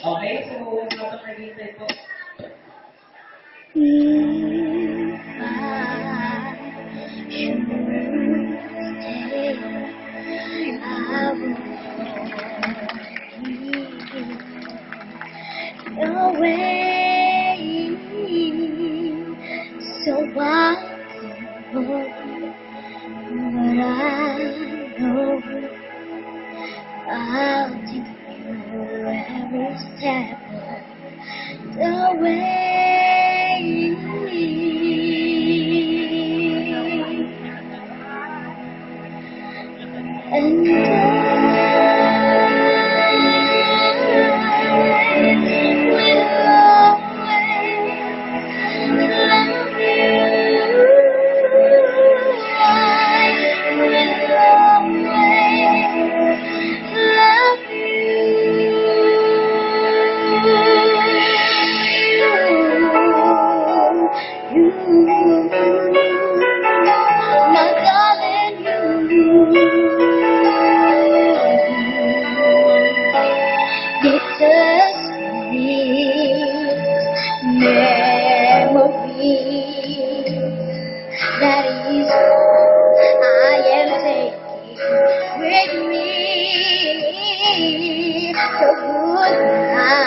Okay, so habang naghihintay po. So what? But I know I'll take you every step of the way. And that is all I am taking with me. So goodnight,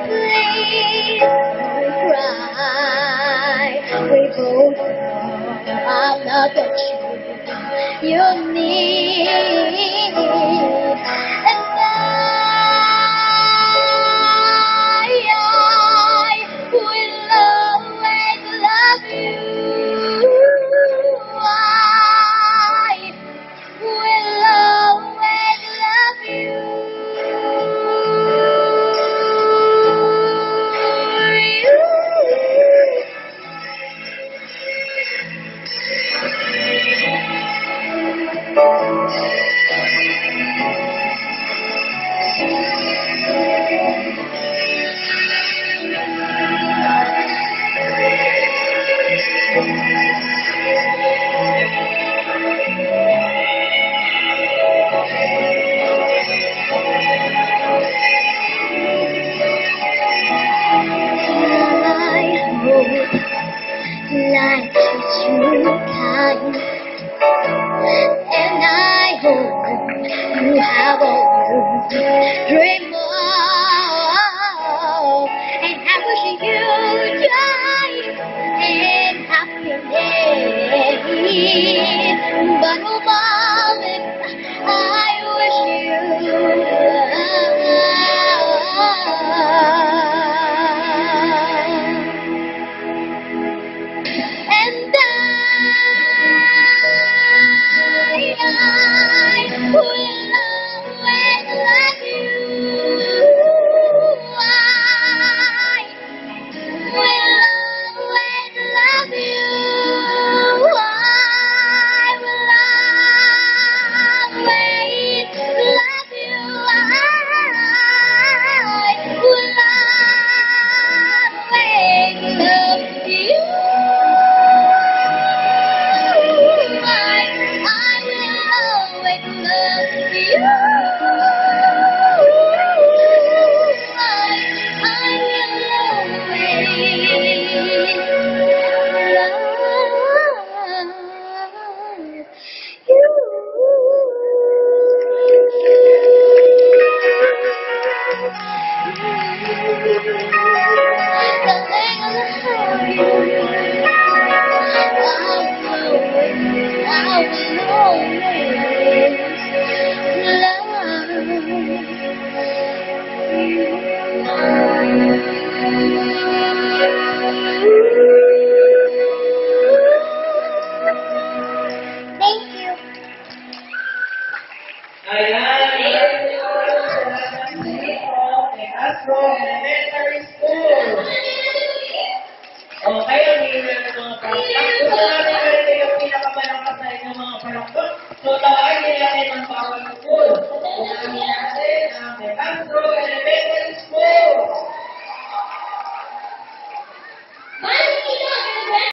please don't cry. We both know I'm not the truth you need. And I will always love you. I will always love you. Life treats you kind, and I hope you have all you dream of. And I wish you joy and happiness, but oh mama, I wish you and I will always love you. I will always love you. I will always love you. I will always love you. Thank you. Ayan, Astro Elementary School. Okay, ang hihila ng mga palakpak. Gusto natin marinig ang pinakamalangkas na inyong mga palakpak. So, tawagin nila kayo ng bawat school. Unahin natin ang Astro Elementary School.